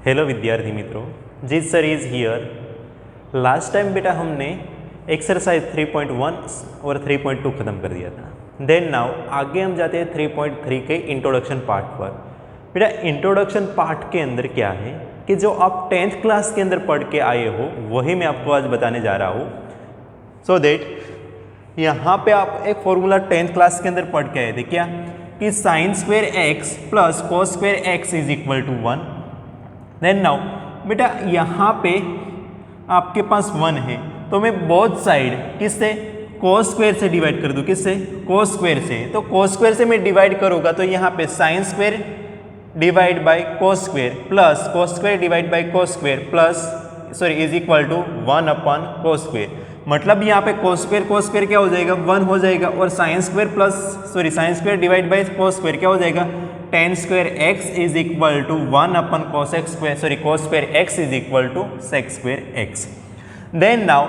Hello विद्यार्थी मित्रों, जिस sir is here. Last time बेटा हमने एक्सरसाइज 3.1 और 3.2 ख़त्म कर दिया था। देन नाउ आगे हम जाते हैं 3.3 के इंट्रोडक्शन पार्ट पर। बेटा इंट्रोडक्शन पार्ट के अंदर क्या है कि जो आप 10th क्लास के अंदर पढ़ के आए हो वही मैं आपको आज बताने जा रहा हूँ। सो दैट यहाँ पे आप एक फॉर्मूला 10th क्लास के अंदर पढ़ के आए थे क्या कि sine square x plus cos square x is equal to 1। Then now बेटा यहाँ पे आपके पास 1 है तो मैं बोथ साइड किससे कोस स्क्वायर से डिवाइड कर दूँ, किससे कोस स्क्वायर से। तो कोस स्क्वायर से मैं डिवाइड करूँगा तो यहाँ पे sine square divide by cos square plus cos square divide by cos square plus is equal to 1 upon cos square. मतलब यहाँ पे कोस स्क्वायर क्या हो जाएगा 1 हो जाएगा और sine square divide by cos square क्या हो जाएगा tan square x is equal to 1 upon cos square x is equal to sec square x. Then now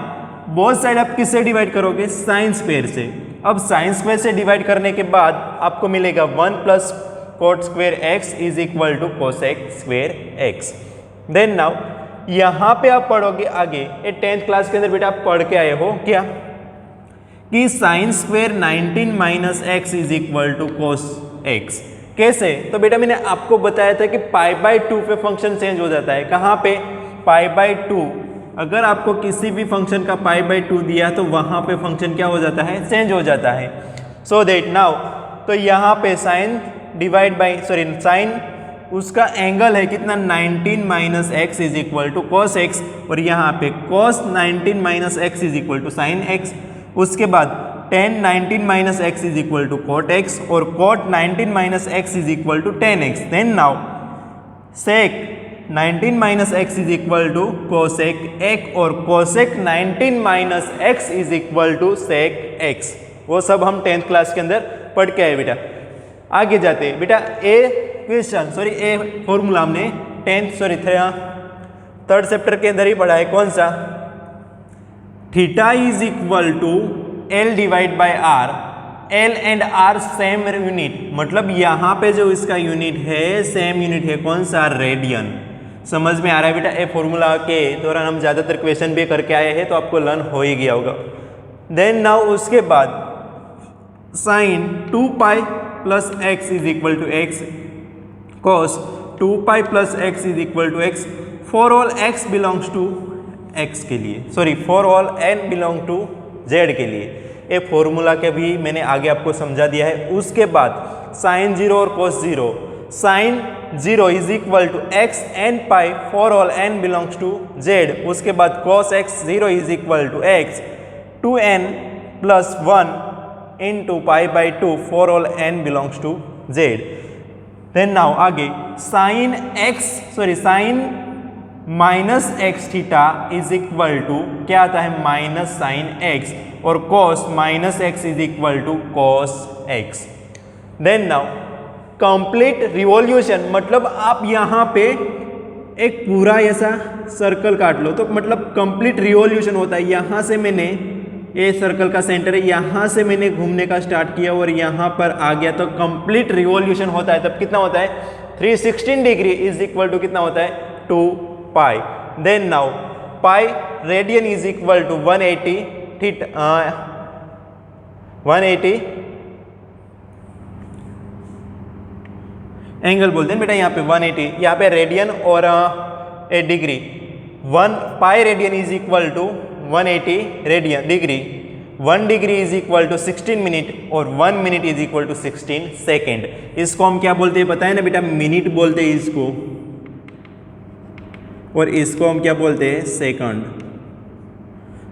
both side आप किससे डिवाइड करोगे, साइन स्क्वायर से। अब साइन स्क्वायर से divide करने के बाद आपको मिलेगा 1 plus cot square x is equal to cosec square x. Then now यहाँ पे आप पढ़ोगे आगे, ये 10th क्लास के अंदर बेटा आप पढ़ के आए हो क्या कि sine square 19 minus x is equal to cos x. कैसे? तो बेटा मैंने आपको बताया था कि पाई बाय 2 पे फंक्शन चेंज हो जाता है। कहाँ पे? Pi by 2। अगर आपको किसी भी फंक्शन का पाई बाय 2 दिया तो वहाँ पे फंक्शन क्या हो जाता है, चेंज हो जाता है। सो दैट नाउ तो यहाँ पे साइन उसका एंगल है कितना 19 minus x is equal to cos x और यहाँ पे cos 19 minus x is equal to sine x. उसके बाद tan 19 minus x is equal to cot x और cot 19 minus x is equal to tan x. Then now sec 19 minus x is equal to cosec x और cosec 19 minus x is equal to sec x. वो सब हम 10th class के अंदर पढ़ के आए बेटा। आगे जाते हैं बेटा ए फॉर्मूला हमने 3rd चैप्टर के अंदर ही पढ़ा है। कौन सा? Theta is equal to l divide by r. L and r same unit, मतलब यहाँ पे जो इसका यूनिट है सेम यूनिट है। कौन सा? रेडियन। समझ में आ रहा है बेटा? ए फॉर्मूला के दौरान हम ज़्यादातर क्वेश्चन भी करके आए हैं तो आपको लर्न हो ही गया होगा। देन नाउ उसके बाद sine 2 pi plus x is equal to x cos 2 pi plus x is equal to x for all x belongs to x के लिए, for all n belong to Z के लिए। ये फॉर्मूला के भी मैंने आगे आपको समझा दिया है। उसके बाद साइन 0 और cos 0, sine 0 is equal to x n pi for all n belongs to Z. उसके बाद cos x 0 is equal to x 2n plus 1 into pi by 2 for all n belongs to Z. Then now आगे sine minus x theta is equal to क्या आता है minus sine x और cos minus x is equal to cos x. Then now complete revolution, मतलब आप यहाँ पे एक पूरा ऐसा सर्कल काट लो तो मतलब कंप्लीट रिवॉल्यूशन होता है। यहाँ से मैंने ये सर्कल का सेंटर है, यहाँ से मैंने घूमने का स्टार्ट किया और यहाँ पर आ गया तो कंप्लीट रिवॉल्यूशन होता है। तब कितना होता है 316 डिग्री इज इक्वल टू कितना होता है 2 pi. Then now pi radian is equal to 180 angle बोलते हैं बेटा यहाँ पे 180, यहाँ पे रेडियन और a degree 1 pi radian is equal to 180 radian degree. 1 degree is equal to 16 minute और 1 minute is equal to 16 second. इसको हम क्या बोलते हैं पता है ना बेटा, मिनट बोलते हैं इसको और इसको हम क्या बोलते हैं सेकंड।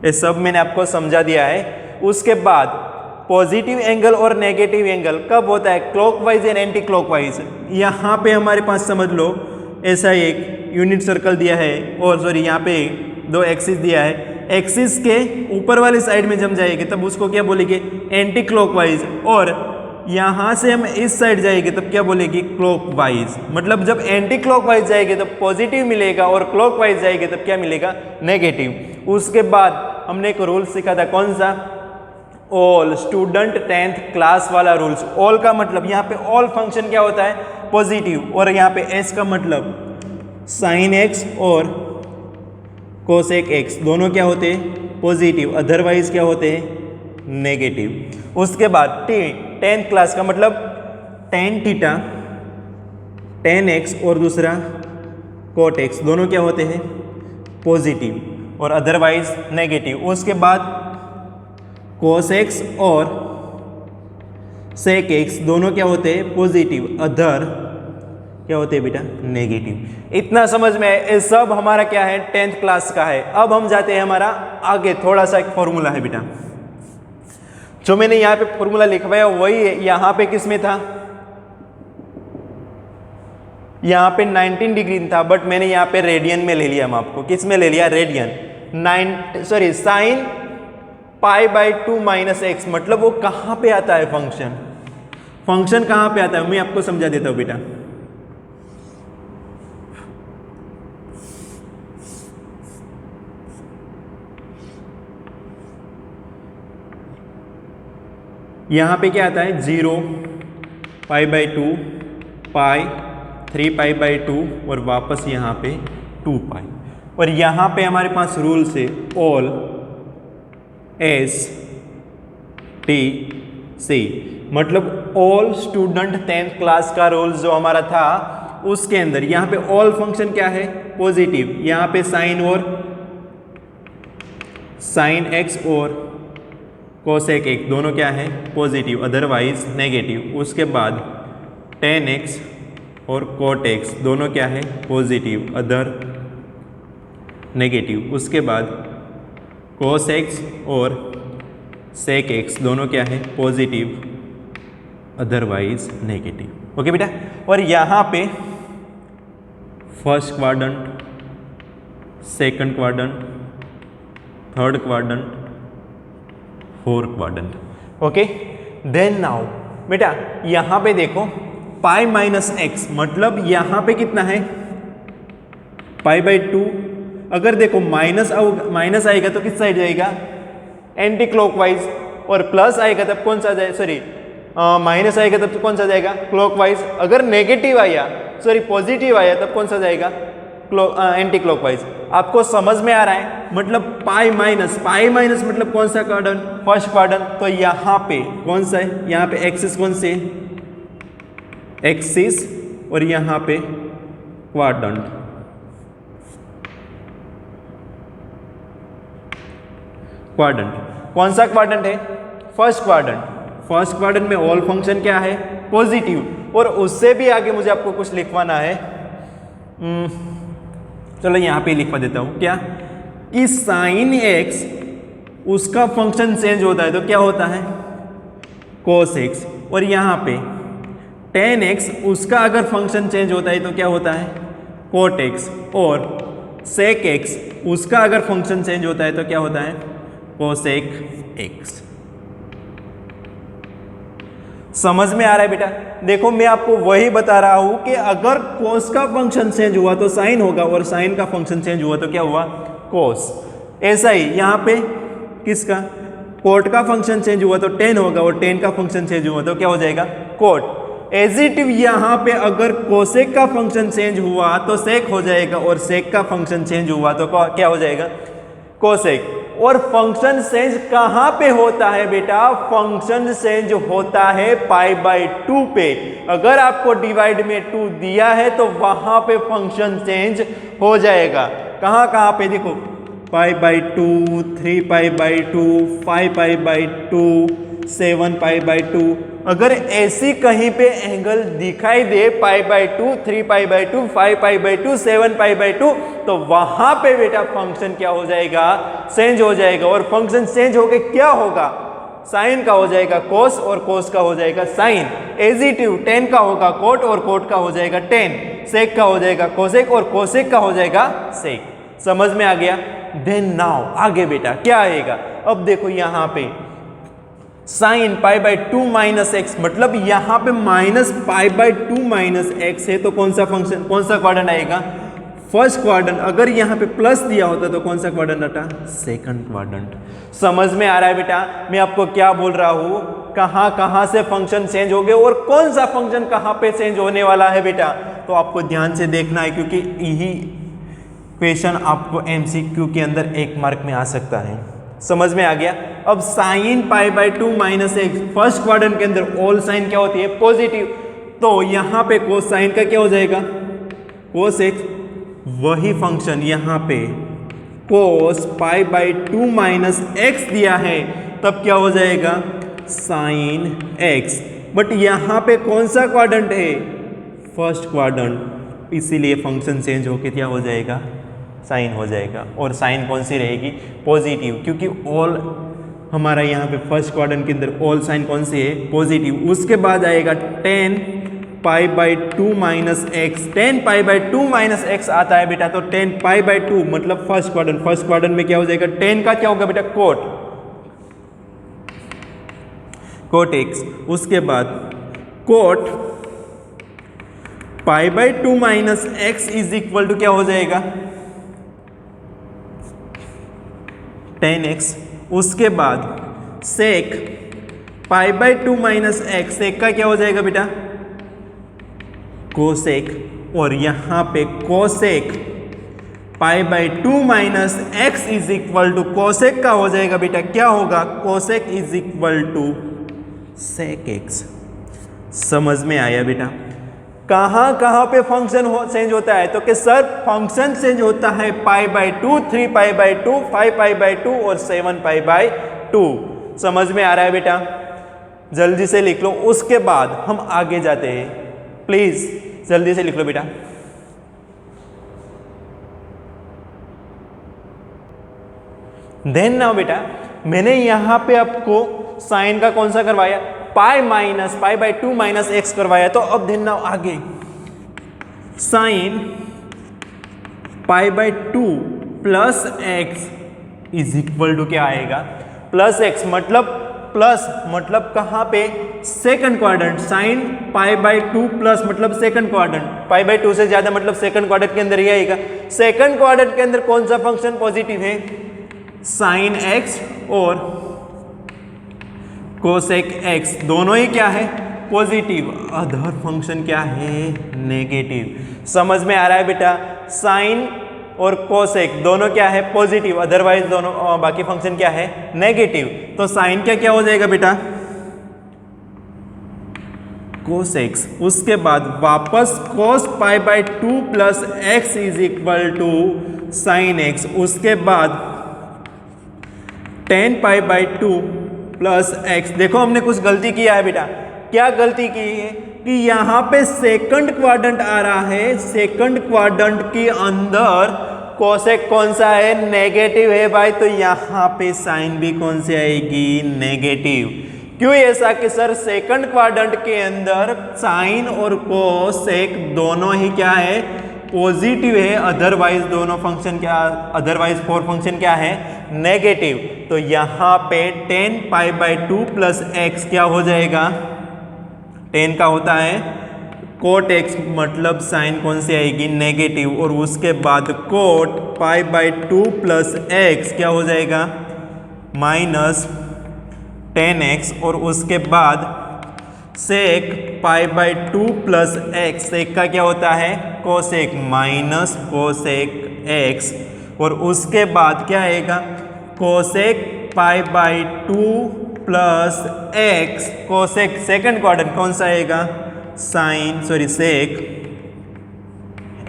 ये सब मैंने आपको समझा दिया है। उसके बाद पॉजिटिव एंगल और नेगेटिव एंगल कब होता है, क्लॉकवाइज एंड एंटी क्लॉकवाइज। यहाँ पे हमारे पास समझ लो ऐसा एक यूनिट सर्कल दिया है और यहाँ पे 2 एक्सिस दिया है। एक्सिस के ऊपर वाली साइड में जब जाएंगे तब उसको क्या बोलेंगे एंटी क्लॉकवाइज और यहाँ से हम इस साइड जाएंगे तब क्या बोलेंगे क्लॉकवाइज। मतलब जब एंटी क्लॉकवाइज जाएंगे तब पॉजिटिव मिलेगा और क्लॉकवाइज जाएंगे तब क्या मिलेगा नेगेटिव। उसके बाद हमने एक रूल सीखा था, कौन सा? ऑल स्टूडेंट 10th क्लास वाला रूल्स। ऑल का मतलब यहाँ पे ऑल फंक्शन क्या होता है पॉजिटिव और यहाँ पे एस का मतलब साइन एक्स और कोसेक एक्स दोनों क्या होते हैं पॉजिटिव, अदरवाइज क्या होते हैं नेगेटिव। उसके बाद टेंथ क्लास का मतलब टेन थीटा, टेन एक्स और दूसरा कोट एक्स दोनों क्या होते हैं पॉजिटिव और अदरवाइज नेगेटिव। उसके बाद कोस एक्स और सेक एक्स दोनों क्या होते हैं पॉजिटिव, अदर क्या होते हैं बेटा नेगेटिव। इतना समझ में आए? ये सब हमारा क्या है टेंथ क्लास का है। अब हम जाते हैं हमारा आगे, थोड़ा सा एक फॉर्मूला है बेटा, जो मैंने यहाँ पे फॉर्मूला लिखवाया वही है यहाँ पे किस में था, यहाँ पे 19 डिग्री था, बट मैंने यहाँ पे रेडियन में ले लिया। हम आपको किस में ले लिया radian, sign pi by 2 minus x, मतलब वो कहाँ पे आता है फंक्शन, फंक्शन कहाँ पे आता है मैं आपको समझा देता हूँ बेटा। यहाँ पे क्या आता है 0 पाई बाई 2 पाई 3 पाई बाई 2 और वापस यहाँ पे 2 पाई। और यहाँ पे हमारे पास रूल से ऑल एस टी सी, मतलब ऑल स्टूडेंट 10th क्लास का रूल जो हमारा था उसके अंदर यहाँ पे ऑल फंक्शन क्या है पॉजिटिव, यहाँ पे साइन और साइन एक्स और कोसेक एक्स दोनों क्या है पॉजिटिव, अदरवाइज नेगेटिव। उसके बाद टेन एक्स और कोट एक्स दोनों क्या है पॉजिटिव, अदर नेगेटिव। उसके बाद कोस एक्स और सेक एक्स दोनों क्या है पॉजिटिव, अदरवाइज नेगेटिव। ओके बेटा, और यहाँ पे first quadrant, second quadrant, third quadrant, fourth quadrant. Okay, then now बेटा यहाँ पे देखो पाई माइनस एक्स, मतलब यहाँ पे कितना है पाई बाई 2। अगर देखो माइनस आएगा तो किस साइड जाएगा एंटी क्लॉकवाइज, और प्लस आएगा तब कौन सा जाएगा माइनस आएगा तब तो कौन सा जाएगा क्लॉकवाइज। अगर नेगेटिव आया पॉजिटिव आया तब कौन सा जाएगा एंटी क्लॉकवाइज। आपको समझ में आ रहा है? मतलब पाई माइनस मतलब कौन सा क्वाड्रेंट फर्स्ट क्वाड्रेंट। तो यहाँ पे कौन सा है, यहाँ पे एक्सिस कौन से एक्सिस और यहाँ पे क्वाड्रेंट। कौन सा क्वाड्रेंट है फर्स्ट क्वाड्रेंट। फर्स्ट क्वाड्रेंट में ऑल फंक्शन क्या है पॉजिटिव, और उससे भी आगे मुझे आपको कुछ लिखवाना है। चलो यहाँ पे लिखवा देता हूँ क्या कि साइन एक्स उसका फंक्शन चेंज होता है तो क्या होता है कोस एक्स, और यहाँ पे टेन एक्स उसका अगर फंक्शन चेंज होता है तो क्या होता है कोट एक्स, और सेक एक्स उसका अगर फंक्शन चेंज होता है तो क्या होता है कोसेक एक्स। समझ में आ रहा है बेटा? देखो मैं आपको वही बता रहा हूं कि अगर कोस का फंक्शन चेंज हुआ तो साइन होगा, और साइन का फंक्शन चेंज हुआ तो क्या हुआ कोस। ऐसा ही यहाँ पे किसका कोट का फंक्शन चेंज हुआ तो टेन होगा, और टेन का फंक्शन चेंज हुआ तो क्या हो जाएगा कोट। एज इट इज यहाँ पे अगर कोसेक का फंक्शन चेंज हुआ तो सेक हो जाएगा, और सेक का फंक्शन चेंज हुआ तो क्या हो जाएगा कोसेक। और फंक्शन चेंज कहाँ पे होता है बेटा? फंक्शन चेंज होता है पाई बाई 2 पे। अगर आपको डिवाइड में 2 दिया है तो वहां पे फंक्शन चेंज हो जाएगा। कहाँ पे देखो pi by 2, 3 pi by 2, 5 pi by 2, 7 pi by 2। अगर ऐसी कहीं पे एंगल दिखाई दे pi by 2, 3 pi by 2, 5 pi by 2, 7 pi by 2, तो वहां पे बेटा फंक्शन क्या हो जाएगा चेंज हो जाएगा। और फंक्शन चेंज होके क्या होगा साइन का हो जाएगा कोस, और कोस का हो जाएगा साइन। एजिटिव टेन का होगा कोट, और कोट का हो जाएगा टेन। सेक का हो जाएगा कोसेक, और कोसेक का हो जाएगा सेक। समझ में आ गया? देन नाउ आगे बेटा क्या आएगा? अब देखो यहाँ पे sign pi by 2 minus x, मतलब यहाँ पे minus pi by 2 minus x है तो कौन सा फंक्शन कौन सा क्वाड्रेंट आएगा फर्स्ट क्वाड्रेंट। अगर यहाँ पे प्लस दिया होता तो कौन सा क्वाड्रेंट आता सेकंड क्वाड्रेंट। समझ में आ रहा है बेटा मैं आपको क्या बोल रहा हूँ? कहाँ से फंक्शन चेंज हो गए और कौन सा फंक्शन कहाँ पे चेंज होने वाला है बेटा? तो आपको ध्यान से देखना है, क्योंकि यही क्वेश्चन आपको MCQ के अंदर 1 मार्क में आ सकता है। समझ में आ गया। अब sign pi by 2 minus x, first quadrant के अंदर ऑल साइन क्या होती है? पॉजिटिव। तो यहाँ पे कोस साइन का क्या हो जाएगा? Cos x. वही फंक्शन यहाँ पे कोस पाई बाई 2 माइनस एक्स दिया है, तब क्या हो जाएगा? Sine x. बट यहाँ पे कौन सा क्वाड्रेंट है? फर्स्ट क्वाड्रेंट, इसीलिए फंक्शन चेंज होके क्या हो जाएगा? साइन हो जाएगा। और साइन कौन सी रहेगी? पॉजिटिव, क्योंकि ऑल हमारा यहाँ पे फर्स्ट क्वाड्रेंट के अंदर ऑल साइन कौन सी है? पॉजिटिव। उसके बाद आएगा 10 पाई by 2 minus x. 10 pi by 2 minus x आता है बेटा, तो 10 पाई बाई 2 मतलब फर्स्ट क्वाड्रेंट। फर्स्ट क्वाड्रेंट में क्या हो जाएगा? 10 का क्या होगा बेटा? Cot x. उसके बाद cot pi by 2 minus x is equal to क्या हो जाएगा? 10x। उसके बाद sec pi by 2 minus x, sec का क्या हो जाएगा बेटा? कोसेक। और यहां पे cosec pi by 2 minus x is equal to cosec का हो जाएगा बेटा, क्या होगा? Cosec is equal to sec x. समझ में आया बेटा? कहाँ पे फंक्शन चेंज होता है? तो कि सर फंक्शन चेंज होता है पाई by 2, 3 pi by 2, 5 pi by 2 और 7 पाई बाई 2। समझ में आ रहा है बेटा? जल्दी से लिख लो। उसके बाद हम आगे जाते हैं, प्लीज जल्दी से लिख लो बेटा। देन नाउ बेटा, मैंने यहां पे आपको साइन का कौन सा करवाया? Pi minus pi by 2 minus x करवाया। तो अब ध्यान नाउ आगे sine pi by 2 plus x is equal to क्या आएगा? Plus x. मतलब कहां पे? Second quadrant. Sine pi by 2 plus मतलब सेकंड क्वाड्रेंट। पाई बाई 2 से ज्यादा मतलब सेकंड क्वाड्रेंट के अंदर ही आएगा। सेकंड क्वाड्रेंट के अंदर कौन सा फंक्शन पॉजिटिव है? साइन एक्स और कोसेक एक्स, दोनों ही क्या है? पॉजिटिव। अदर फंक्शन क्या है? नेगेटिव। समझ में आ रहा है बेटा? साइन और कोसेक दोनों क्या है? पॉजिटिव, अदरवाइज दोनों बाकी फंक्शन क्या है? नेगेटिव। तो साइन क्या हो जाएगा बेटा? कोसेक्स। उसके बाद वापस cos pi by 2 plus x is equal to sine x. उसके बाद 10 पाई बाई 2 प्लस एक्स। देखो हमने कुछ गलती किया है बेटा। क्या गलती की है? कि यहां पे सेकंड क्वाड्रेंट आ रहा है, सेकंड क्वाड्रेंट के अंदर कोसेक कौन सा है? नेगेटिव है भाई। तो यहां पे साइन भी कौन सी आएगी? नेगेटिव। क्यों ऐसा? कि सर सेकंड क्वाड्रेंट के अंदर साइन और कोसेक दोनों ही क्या है? पॉजिटिव है। अदरवाइज दोनों फंक्शन क्या? अदरवाइज 4 फंक्शन क्या है? नेगेटिव। तो यहां पे 10 पाई बाई 2 प्लस एक्स क्या हो जाएगा? 10 का होता है कोट एक्स, मतलब साइन कौन सी आएगी? नेगेटिव। और उसके बाद cot pi by 2 plus x क्या हो जाएगा? Minus 10x। और उसके बाद sec pi by 2 plus x, sec का क्या होता है? Cosec, minus cosec x. और उसके बाद क्या आएगा? Cosec pi by 2 plus x, cosec second quadrant कौन सा आएगा? सेक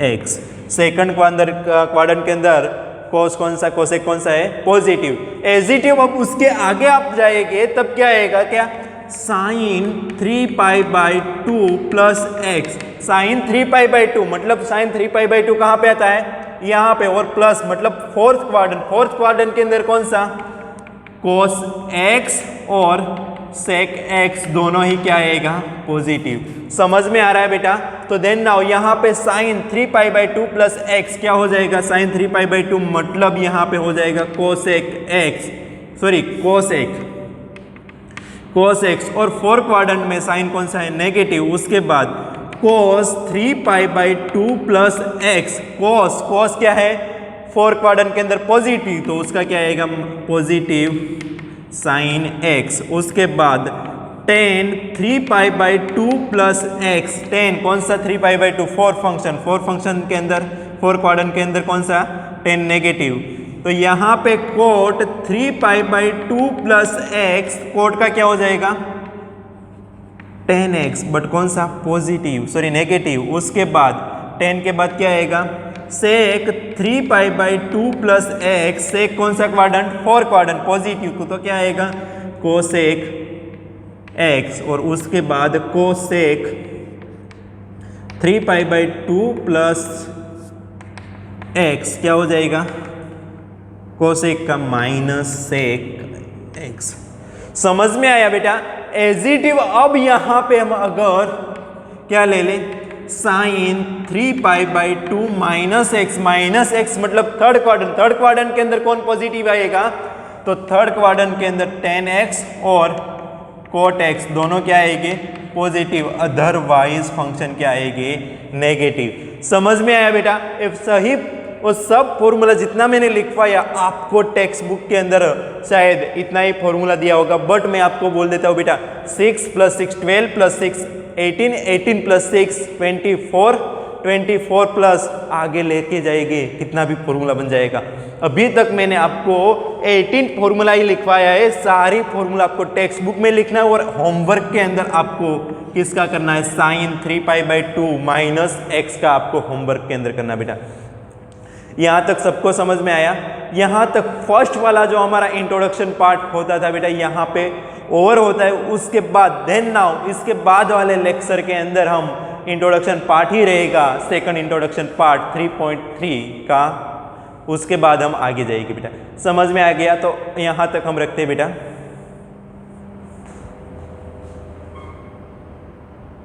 एक्स। सेकंड क्वाड्रेंट के अंदर कोस कौन सा? कोसेक कौन सा है? पॉजिटिव। एजिटिव। अब उसके आगे आप जाएंगे तब क्या आएगा? क्या? Sine 3 pi by 2 plus x. Sine 3 pi by 2 मतलब साइन 3 पाई बाई 2 कहाँ पे आता है? यहाँ पे। और प्लस मतलब फोर्थ क्वाड्रेंट के अंदर कौन सा? कोस एक्स और सेक एक्स दोनों ही क्या आएगा? पॉजिटिव। समझ में आ रहा है बेटा? तो देन नाउ यहाँ पे sine 3 pi by 2 plus x क्या हो जाएगा? साइन 3 पाई बाई 2 मतलब यहाँ पे हो जाएगा cosec x, sorry cos x. और 4 क्वाड्रेंट में साइन कौन सा है? नेगेटिव। उसके बाद कोस 3 पाई बाई 2 प्लस एक्स। कोस क्या है? 4 क्वाड्रेंट के अंदर पॉजिटिव, तो उसका क्या आएगा? Positive sign x. उसके बाद tan 3π/2 प्लस एक्स। tan कौन सा 3π/2? Fourth function. फोर्थ फंक्शन के अंदर, फोर्थ क्वाड्रेंट के अंदर कौन सा? tan negative. तो यहाँ पे कोट 3π/2 प्लस एक्स, कोट का क्या हो जाएगा? tan x, बट कौन सा? Positive, sorry negative. उसके बाद tan के बाद क्या आएगा? सेक 3π/2 प्लस एक्स। सेक कौन सा क्वाड्रेंट? फोर्थ क्वाड्रेंट, पॉजिटिव को, तो क्या आएगा? Cosec x। और उसके बाद कोसेक 3π/2 प्लस एक्स क्या हो जाएगा? कोसेक का माइनस सेक x। समझ में आया बेटा? एजिटिव। अब यहां पे हम अगर क्या ले लें? साइन 3π/2 माइनस एक्स मतलब थर्ड क्वाड्रेंट। थर्ड क्वाड्रेंट के अंदर कौन पॉजिटिव आएगा? तो थर्ड क्वाड्रेंट के अंदर tan x और cot x दोनों क्या आएंगे? पॉजिटिव। अदरवाइज फंक्शन क्या आएंगे? नेगेटिव। समझ में आया बेटा? इफ सही वो सब फॉर्मूला जितना मैंने लिखवाया आपको टेक्स्ट बुक के अंदर शायद इतना ही फॉर्मूला दिया होगा, बट मैं आपको बोल देता हूँ बेटा 6 + 6 12 + 6 18 18 + 6 24 24 प्लस आगे लेके जाएंगे कितना भी फॉर्मूला बन जाएगा। अभी तक मैंने आपको 18 फॉर्मूला ही लिखवाया है। सारी फॉर्मूला आपको टेक्स्ट बुक में लिखना है और होमवर्क के अंदर आपको किसका करना है? साइन 3π/2 माइनस एक्स का आपको होमवर्क के अंदर करना बेटा। यहाँ तक सबको समझ में आया? यहाँ तक फर्स्ट वाला जो हमारा इंट्रोडक्शन पार्ट होता था बेटा यहाँ पे ओवर होता है। उसके बाद देन नाउ इसके बाद वाले लेक्चर के अंदर हम इंट्रोडक्शन पार्ट ही रहेगा, सेकंड इंट्रोडक्शन पार्ट 3.3 का। उसके बाद हम आगे जाएंगे बेटा। समझ में आ गया? तो यहाँ तक हम रखते हैं बेटा।